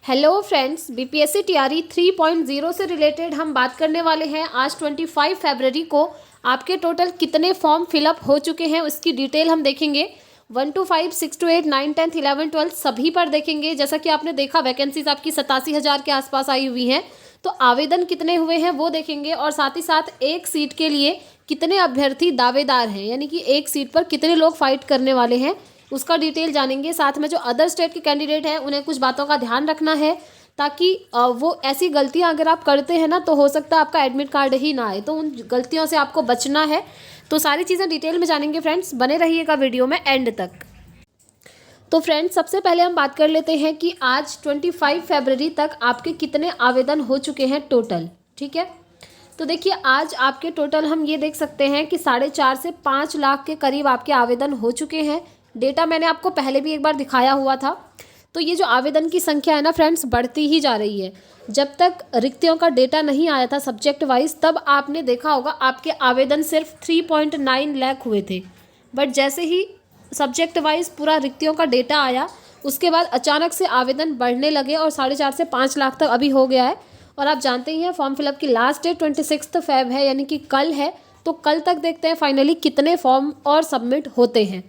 Hello friends, BPSC TRE 3.0 से related हम बात करने वाले हैं। आज 25 फरवरी को आपके टोटल कितने फॉर्म फिलअप हो चुके हैं उसकी डिटेल हम देखेंगे। 1 to 5, 6 to 8, 9, 10, 11, 12 सभी पर देखेंगे। जैसा कि आपने देखा वैकेंसीज आपकी 87,000 के आसपास आई हुई हैं, तो आवेदन कितने हुए हैं वो देखेंगे। और साथ ही साथ एक सीट के लिए कितने अभ्यर्थी दावेदार हैं, यानी कि एक सीट पर कितने लोग फाइट करने वाले हैं उसका डिटेल जानेंगे। साथ में जो अदर स्टेट के कैंडिडेट हैं उन्हें कुछ बातों का ध्यान रखना है, ताकि वो ऐसी गलतियां अगर आप करते हैं ना तो हो सकता है आपका एडमिट कार्ड ही ना आए, तो उन गलतियों से आपको बचना है। तो सारी चीज़ें डिटेल में जानेंगे फ्रेंड्स, बने रहिएगा वीडियो में एंड तक। तो फ्रेंड्स, सबसे पहले हम बात कर लेते हैं कि आज 25 फरवरी तक आपके कितने आवेदन हो चुके हैं टोटल। ठीक है, तो देखिए आज आपके टोटल हम ये देख सकते हैं कि 4.5 से 5 लाख के करीब आपके आवेदन हो चुके हैं। डेटा मैंने आपको पहले भी एक बार दिखाया हुआ था। तो ये जो आवेदन की संख्या है ना फ्रेंड्स, बढ़ती ही जा रही है। जब तक रिक्तियों का डेटा नहीं आया था सब्जेक्ट वाइज, तब आपने देखा होगा आपके आवेदन सिर्फ 3.9 लाख हुए थे। बट जैसे ही सब्जेक्ट वाइज पूरा रिक्तियों का डेटा आया, उसके बाद अचानक से आवेदन बढ़ने लगे और 4.5 से 5 लाख तक अभी हो गया है। और आप जानते ही हैं फॉर्म फिलअप की लास्ट डेट 26 फेब है, यानी कि कल है। तो कल तक देखते हैं फाइनली कितने फॉर्म और सबमिट होते हैं।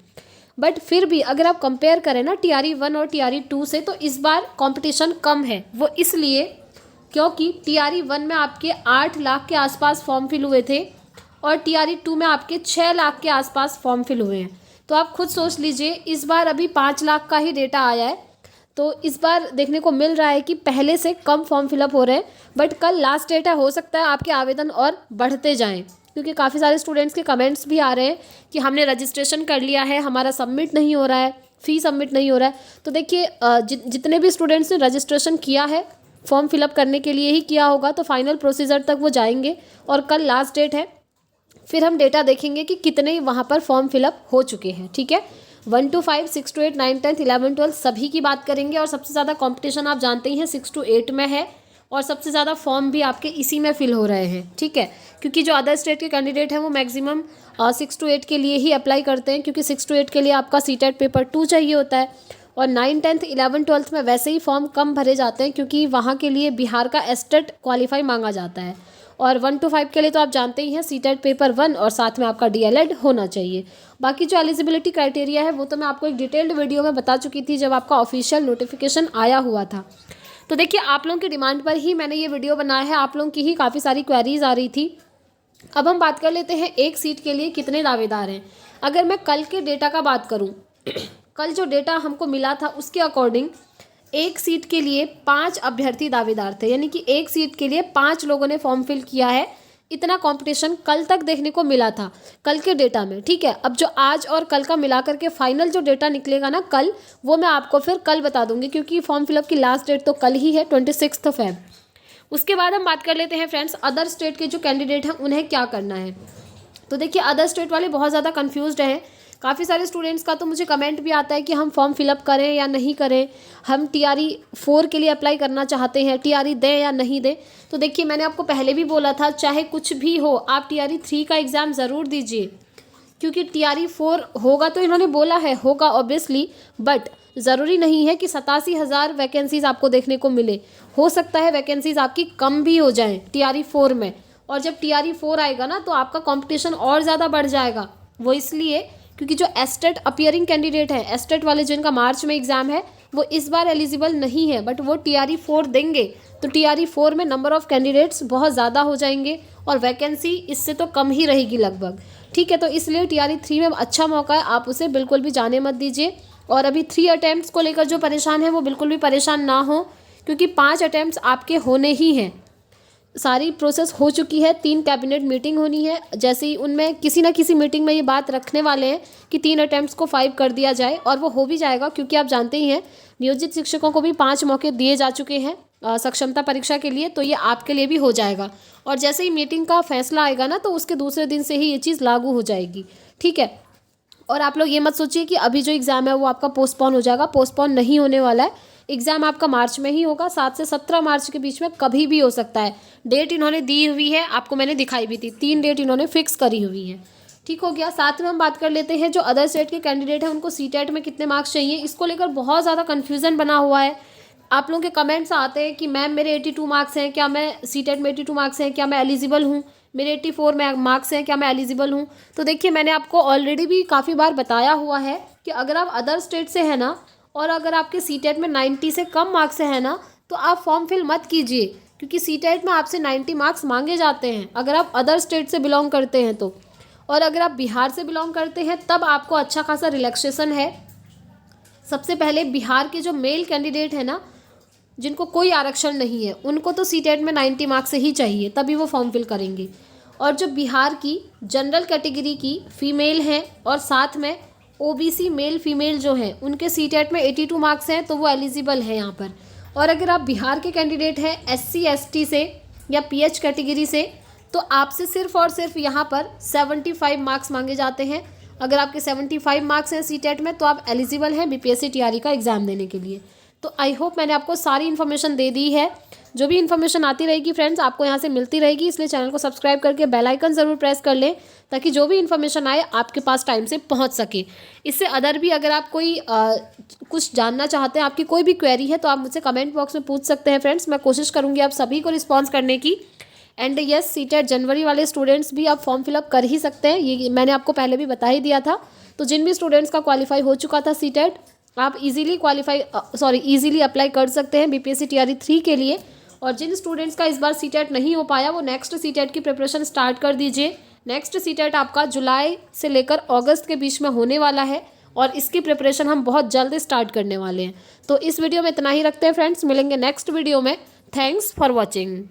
बट फिर भी अगर आप कंपेयर करें ना टीआरई 1 और टीआरई 2 से, तो इस बार कंपटीशन कम है। वो इसलिए क्योंकि टीआरई 1 में आपके 8 लाख के आसपास फॉर्म फिल हुए थे और टीआरई 2 में आपके 6 लाख के आसपास फॉर्म फिल हुए हैं। तो आप खुद सोच लीजिए, इस बार अभी 5 लाख का ही डेटा आया है। तो इस बार देखने को मिल रहा है कि पहले से कम फॉर्म फिलअप हो रहे हैं। बट कल लास्ट डेट है, हो सकता है आपके आवेदन और बढ़ते जाएं, क्योंकि काफ़ी सारे स्टूडेंट्स के कमेंट्स भी आ रहे हैं कि हमने रजिस्ट्रेशन कर लिया है, हमारा सबमिट नहीं हो रहा है, फ़ी सबमिट नहीं हो रहा है। तो देखिए जितने भी स्टूडेंट्स ने रजिस्ट्रेशन किया है फॉर्म फिलअप करने के लिए ही किया होगा, तो फाइनल प्रोसीजर तक वो जाएंगे और कल लास्ट डेट है। फिर हम डेटा देखेंगे कि कितने वहाँ पर फॉर्म फिलअप हो चुके हैं। ठीक है, 1 to 5, 6 to 8, 9, 10, 11, 12 सभी की बात करेंगे। और सबसे ज़्यादा कंपटीशन आप जानते ही हैं 6 to 8 में है, और सबसे ज़्यादा फॉर्म भी आपके इसी में फिल हो रहे हैं। ठीक है, क्योंकि जो अदर स्टेट के कैंडिडेट हैं वो मैक्सिमम 6 to 8 के लिए ही अप्लाई करते हैं, क्योंकि 6 to 8 के लिए आपका सीटेट पेपर 2 चाहिए होता है। और 9, 10, 11, 12 में वैसे ही फॉर्म कम भरे जाते हैं, क्योंकि वहाँ के लिए बिहार का एस्टेट क्वालिफाई मांगा जाता है। और 1 to 5 के लिए तो आप जानते ही हैं सीटेट पेपर 1 और साथ में आपका डीएलएड होना चाहिए। बाकी जो एलिजिबिलिटी क्राइटेरिया है वो तो मैं आपको एक डिटेल्ड वीडियो में बता चुकी थी जब आपका ऑफिशियल नोटिफिकेशन आया हुआ था। तो देखिए आप लोगों की डिमांड पर ही मैंने ये वीडियो बनाया है, आप लोगों की ही काफ़ी सारी क्वेरीज आ रही थी। अब हम बात कर लेते हैं एक सीट के लिए कितने दावेदार हैं। अगर मैं कल के डेटा का बात करूं, कल जो डेटा हमको मिला था उसके अकॉर्डिंग एक सीट के लिए 5 अभ्यर्थी दावेदार थे, यानी कि एक सीट के लिए 5 लोगों ने फॉर्म फिल किया है। इतना कंपटीशन कल तक देखने को मिला था कल के डेटा में। ठीक है, अब जो आज और कल का मिला करके फाइनल जो डेटा निकलेगा ना कल, वो मैं आपको फिर कल बता दूंगी, क्योंकि फॉर्म फिलअप की लास्ट डेट तो कल ही है 26 फेब। उसके बाद हम बात कर लेते हैं फ्रेंड्स अदर स्टेट के जो कैंडिडेट हैं उन्हें क्या करना है। तो देखिए अदर स्टेट वाले बहुत ज़्यादा कन्फ्यूज्ड हैं। काफ़ी सारे स्टूडेंट्स का तो मुझे कमेंट भी आता है कि हम फॉर्म फिलअप करें या नहीं करें, हम टीआरई 4 के लिए अप्लाई करना चाहते हैं, टीआरई दें या नहीं दें। तो देखिए मैंने आपको पहले भी बोला था, चाहे कुछ भी हो आप टीआरई 3 का एग्ज़ाम ज़रूर दीजिए, क्योंकि टीआरई 4 होगा तो इन्होंने बोला है होगा ऑब्वियसली, बट ज़रूरी नहीं है कि 87,000 वैकेंसीज आपको देखने को मिले। हो सकता है वैकेंसीज आपकी कम भी हो जाएं टीआरई 4 में, और जब टीआरई 4 आएगा ना तो आपका कंपटीशन और ज़्यादा बढ़ जाएगा। वो इसलिए क्योंकि जो एस्टेट अपीयरिंग कैंडिडेट हैं, एस्टेट वाले जिनका मार्च में एग्ज़ाम है, वो इस बार एलिजिबल नहीं है, बट वो टीआरई 4 देंगे। तो टीआरई 4 में नंबर ऑफ़ कैंडिडेट्स बहुत ज़्यादा हो जाएंगे और वैकेंसी इससे तो कम ही रहेगी लगभग। ठीक है, तो इसलिए टीआरई 3 में अच्छा मौका है, आप उसे बिल्कुल भी जाने मत दीजिए। और अभी 3 अटैम्प्ट्स को लेकर जो परेशान है वो बिल्कुल भी परेशान ना हो, क्योंकि 5 अटैम्प्ट्स आपके होने ही हैं। सारी प्रोसेस हो चुकी है, 3 कैबिनेट मीटिंग होनी है। जैसे ही उनमें किसी ना किसी मीटिंग में ये बात रखने वाले हैं कि 3 अटैम्प्ट्स को 5 कर दिया जाए, और वो हो भी जाएगा, क्योंकि आप जानते ही हैं नियोजित शिक्षकों को भी 5 मौके दिए जा चुके हैं सक्षमता परीक्षा के लिए, तो ये आपके लिए भी हो जाएगा। और जैसे ही मीटिंग का फैसला आएगा ना, तो उसके दूसरे दिन से ही ये चीज़ लागू हो जाएगी। ठीक है, और आप लोग ये मत सोचिए कि अभी जो एग्ज़ाम है वो आपका पोस्टपोन हो जाएगा, पोस्टपोन नहीं होने वाला है। एग्ज़ाम आपका मार्च में ही होगा, 7 से 17 मार्च के बीच में कभी भी हो सकता है। डेट इन्होंने दी हुई है, आपको मैंने दिखाई भी थी, 3 डेट इन्होंने फिक्स करी हुई है। ठीक हो गया। साथ में हम बात कर लेते हैं जो अदर स्टेट के कैंडिडेट हैं उनको सीटेट में कितने मार्क्स चाहिए, इसको लेकर बहुत ज़्यादा कन्फ्यूज़न बना हुआ है। आप लोगों के कमेंट्स आते हैं कि मैम मेरे 82 मार्क्स हैं, क्या मैं सीटेट में 82 मार्क्स हैं, क्या मैं एलिजिबल हूँ, मेरे 84 मार्क्स हैं, क्या मैं एलिजिबल हूँ। तो देखिए मैंने आपको ऑलरेडी भी काफ़ी बार बताया हुआ है कि अगर आप अदर स्टेट से हैं ना, और अगर आपके सीटेट में 90 से कम मार्क्स है ना, तो आप फॉर्म फिल मत कीजिए, क्योंकि सीटेट में आपसे 90 मार्क्स मांगे जाते हैं अगर आप अदर स्टेट से बिलोंग करते हैं तो। और अगर आप बिहार से बिलोंग करते हैं तब आपको अच्छा खासा रिलैक्सेशन है। सबसे पहले बिहार के जो मेल कैंडिडेट है ना, जिनको कोई आरक्षण नहीं है, उनको तो सीटेट में 90 मार्क्स से ही चाहिए, तभी वो फॉर्म फिल करेंगे। और जो बिहार की जनरल कैटेगरी की फीमेल हैं और साथ में ओबीसी मेल फीमेल जो हैं, उनके सीटेट में 82 मार्क्स हैं, तो वो एलिजिबल है यहाँ पर। और अगर आप बिहार के कैंडिडेट हैं SC ST से या PH कैटेगरी से, तो आपसे सिर्फ और सिर्फ यहाँ पर 75 मार्क्स मांगे जाते हैं। अगर आपके 75 मार्क्स हैं सीटेट में, तो आप एलिजिबल हैं BPSC TRE का एग्ज़ाम देने के लिए। तो आई होप मैंने आपको सारी इन्फॉर्मेशन दे दी है। जो भी इन्फॉर्मेशन आती रहेगी फ्रेंड्स, आपको यहाँ से मिलती रहेगी, इसलिए चैनल को सब्सक्राइब करके बेल आइकन ज़रूर प्रेस कर लें, ताकि जो भी इन्फॉर्मेशन आए आपके पास टाइम से पहुँच सके। इससे अदर भी अगर आप कोई कुछ जानना चाहते हैं, आपकी कोई भी क्वेरी है, तो आप मुझसे कमेंट बॉक्स में पूछ सकते हैं फ्रेंड्स। मैं कोशिश करूँगी आप सभी को रिस्पॉन्स करने की। एंड यस, सीटेट जनवरी वाले स्टूडेंट्स भी आप फॉर्म फिलअप कर ही सकते हैं, ये मैंने आपको पहले भी बता ही दिया था। तो जिन भी स्टूडेंट्स का क्वालिफाई हो चुका था सीटेट, आप इजीली अप्लाई कर सकते हैं BPSC TRE 3 के लिए। और जिन स्टूडेंट्स का इस बार सीटेट नहीं हो पाया, वो नेक्स्ट सीटेट की प्रिपरेशन स्टार्ट कर दीजिए। नेक्स्ट सीटेट आपका जुलाई से लेकर अगस्त के बीच में होने वाला है, और इसकी प्रिपरेशन हम बहुत जल्द स्टार्ट करने वाले हैं। तो इस वीडियो में इतना ही रखते हैं फ्रेंड्स, मिलेंगे नेक्स्ट वीडियो में। Thanks for watching.